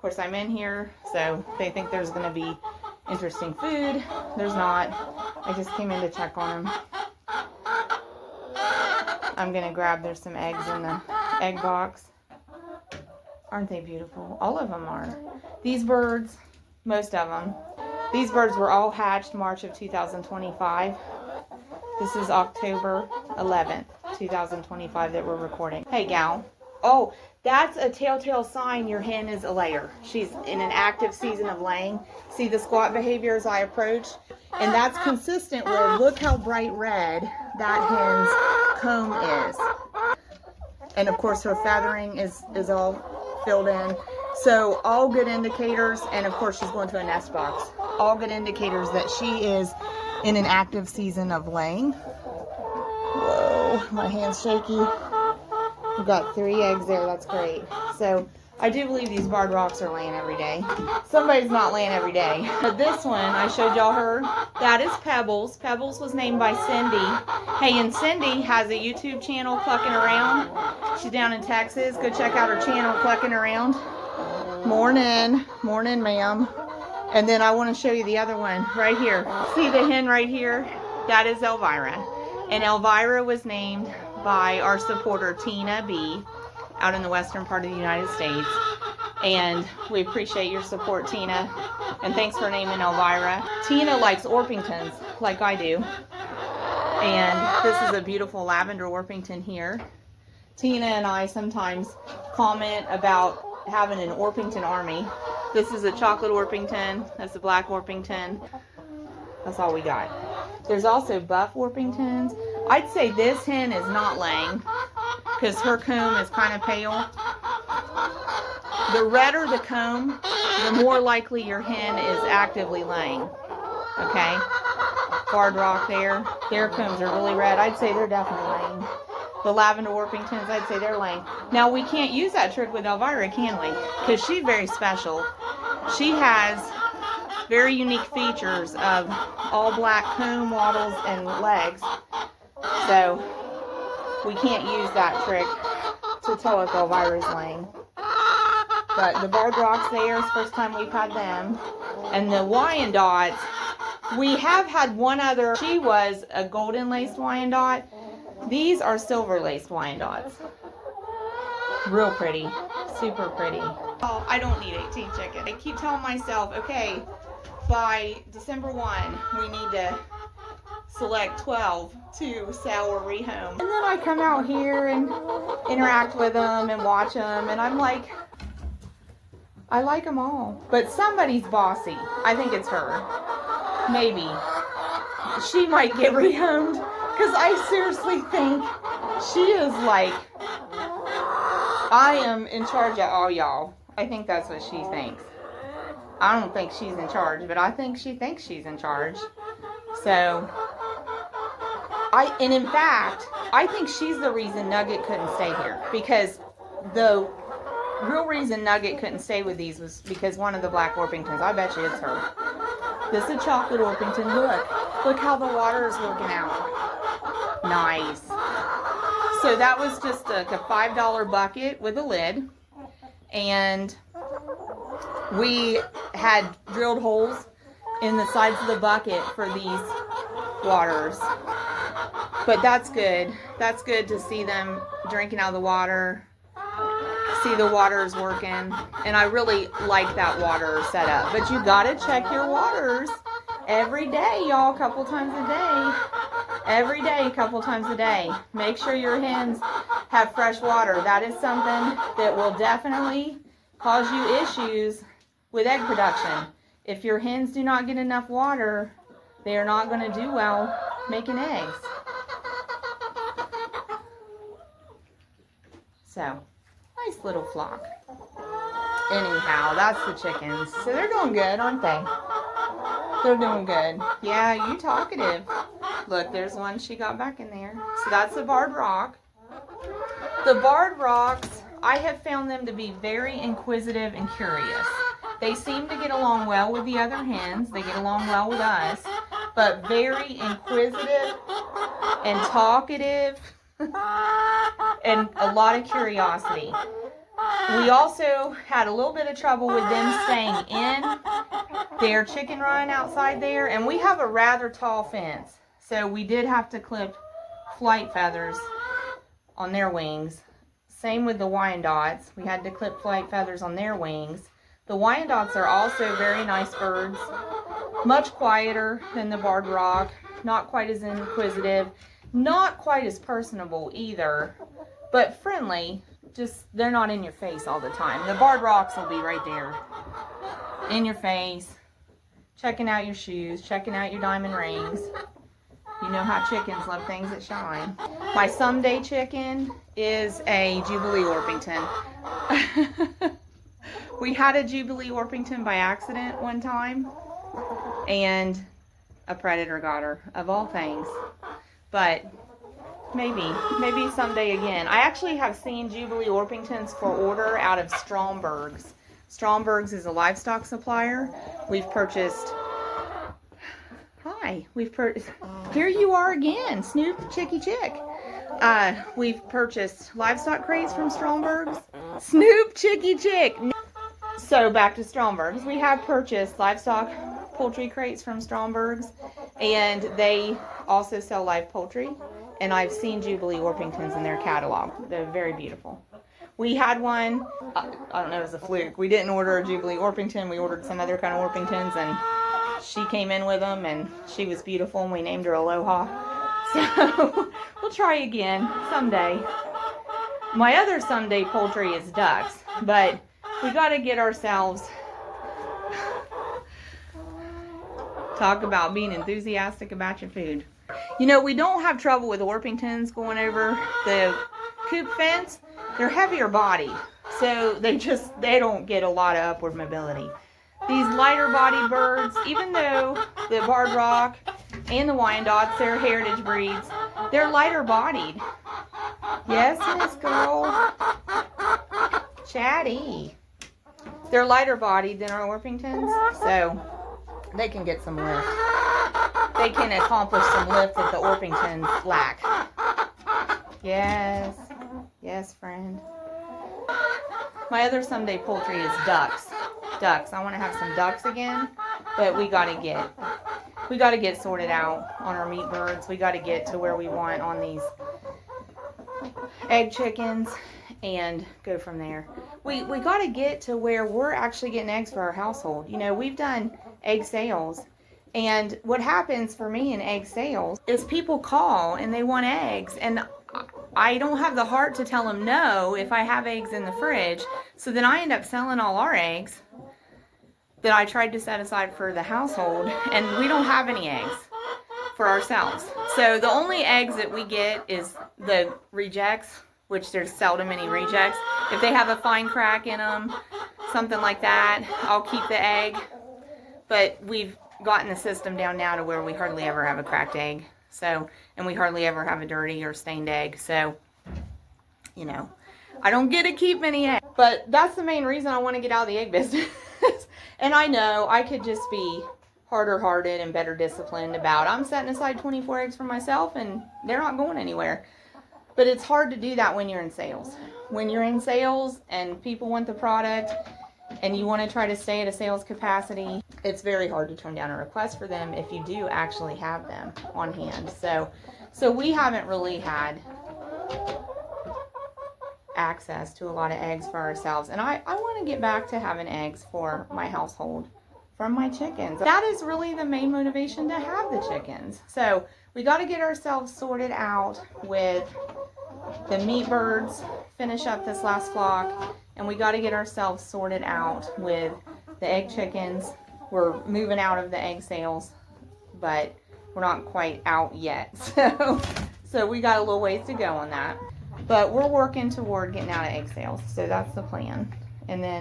course, I'm in here, so they think there's going to be interesting food. There's not. I just came in to check on them. I'm going to grab, there's some eggs in the egg box. Aren't they beautiful? All of them are. These birds, most of them, these birds were all hatched March of 2025. This is October 11th, 2025 that we're recording. Hey, gal. Oh, that's a telltale sign your hen is a layer. She's in an active season of laying. See the squat behavior as I approach? And that's consistent with, look how bright red that hen's comb is. And of course her feathering is all filled in. So all good indicators, and of course she's going to a nest box. All good indicators that she is in an active season of laying. Whoa, my hand's shaky. We've got 3 eggs there, that's great. So I do believe these barred rocks are laying every day. Somebody's not laying every day. But this one, I showed y'all her, that is Pebbles. Pebbles was named by Cindy. Hey, and Cindy has a YouTube channel, Clucking Around. She's down in Texas. Go check out her channel, Clucking Around. Morning. Morning, ma'am. And then I want to show you the other one right here. See the hen right here? That is Elvira. And Elvira was named by our supporter Tina B out in the western part of the United States. And we appreciate your support, Tina. And thanks for naming Elvira. Tina likes Orpingtons like I do. And this is a beautiful lavender Orpington here. Tina and I sometimes comment about having an Orpington army. This is a chocolate Orpington. That's a black Orpington. That's all we got. There's also buff Orpingtons. I'd say this hen is not laying because her comb is kind of pale. The redder the comb, the more likely your hen is actively laying. Okay? Barred rock there. Their combs are really red. I'd say they're definitely laying. The lavender Orpingtons, I'd say they're laying. Now, we can't use that trick with Elvira, can we? Because she's very special. She has very unique features of all black comb, wattles, and legs. So, we can't use that trick to tell if Elvira's laying. But the barred rocks there is the first time we've had them. And the Wyandottes, we have had one other. She was a golden laced Wyandotte. These are silver laced Wyandottes. Real pretty. Super pretty. Oh, I don't need 18 chickens. I keep telling myself, okay, by December 1, we need to select 12 to sell or rehome. And then I come out here and interact with them and watch them, and I'm like, I like them all. But somebody's bossy. I think it's her. Maybe. She might get rehomed. Because I seriously think she is like, I am in charge of all y'all. I think that's what she thinks. I don't think she's in charge, but I think she thinks she's in charge. So, and in fact, I think she's the reason Nugget couldn't stay here. Because the real reason Nugget couldn't stay with these was because one of the black Orpingtons, I bet you it's her. This is a chocolate Orpington. Look how the water is working out. Nice. So that was just like a $5 bucket with a lid. And we had drilled holes in the sides of the bucket for these waters. But that's good. That's good to see them drinking out of the water. See the waters working. And I really like that water setup. But you gotta check your waters every day, y'all, a couple times a day. Every day, a couple times a day. Make sure your hens have fresh water. That is something that will definitely cause you issues with egg production. If your hens do not get enough water, they are not going to do well making eggs. So, nice little flock. Anyhow, that's the chickens. So they're doing good, aren't they? They're doing good. Yeah, you talkative. Look, there's one she got back in there. So that's the barred rock. The barred rocks, I have found them to be very inquisitive and curious. They seem to get along well with the other hens. They get along well with us. But very inquisitive and talkative and a lot of curiosity. We also had a little bit of trouble with them staying in their chicken run outside there. And we have a rather tall fence. So we did have to clip flight feathers on their wings. Same with the Wyandottes. We had to clip flight feathers on their wings. The Wyandottes are also very nice birds. Much quieter than the Barred Rock. Not quite as inquisitive. Not quite as personable either. But friendly. Just, they're not in your face all the time. The Barred Rocks will be right there. In your face. Checking out your shoes. Checking out your diamond rings. You know how chickens love things that shine. My someday chicken is a Jubilee Orpington. We had a Jubilee Orpington by accident one time. And a predator got her, of all things. But maybe someday again. I actually have seen Jubilee Orpingtons for order out of Stromberg's. Stromberg's is a livestock supplier. We've purchased... Hi, here you are again, Snoop Chicky Chick. We've purchased livestock crates from Stromberg's. Snoop Chicky Chick. So back to Stromberg's. We have purchased livestock poultry crates from Stromberg's, and they also sell live poultry. And I've seen Jubilee Orpingtons in their catalog. They're very beautiful. We had one, I don't know, it was a fluke. We didn't order a Jubilee Orpington. We ordered some other kind of Orpingtons, and she came in with them, and she was beautiful, and we named her Aloha. So we'll try again someday. My other someday poultry is ducks, but we got to get ourselves... Talk about being enthusiastic about your food. You know, we don't have trouble with Orpingtons going over the coop fence. They're heavier bodied, so they don't get a lot of upward mobility. These lighter bodied birds, even though the Barred Rock and the Wyandottes, they're heritage breeds, they're lighter bodied. Yes, Miss Girl. Chatty. They're lighter bodied than our Orpingtons, so they can get some lift. They can accomplish some lift that the Orpingtons lack. Yes. Yes, friend. My other someday poultry is ducks. Ducks. I want to have some ducks again, but we got to get sorted out on our meat birds. We got to get to where we want on these egg chickens and go from there. We got to get to where we're actually getting eggs for our household. You know, we've done egg sales, and what happens for me in egg sales is people call and they want eggs, and I don't have the heart to tell them no if I have eggs in the fridge. So then I end up selling all our eggs that I tried to set aside for the household, and we don't have any eggs for ourselves. So the only eggs that we get is the rejects, which there's seldom any rejects. If they have a fine crack in them, something like that, I'll keep the egg. But we've gotten the system down now to where we hardly ever have a cracked egg. So, and we hardly ever have a dirty or stained egg. So, you know, I don't get to keep many eggs. But that's the main reason I want to get out of the egg business. And I know I could just be harder-hearted and better disciplined about, I'm setting aside 24 eggs for myself and they're not going anywhere. But it's hard to do that when you're in sales. When you're in sales and people want the product and you want to try to stay at a sales capacity, it's very hard to turn down a request for them if you do actually have them on hand. So we haven't really had access to a lot of eggs for ourselves. And I want to get back to having eggs for my household from my chickens. That is really the main motivation to have the chickens. So we got to get ourselves sorted out with the meat birds, finish up this last flock, and we got to get ourselves sorted out with the egg chickens. We're moving out of the egg sales, but we're not quite out yet. So we got a little ways to go on that. But we're working toward getting out of egg sales. So that's the plan. And then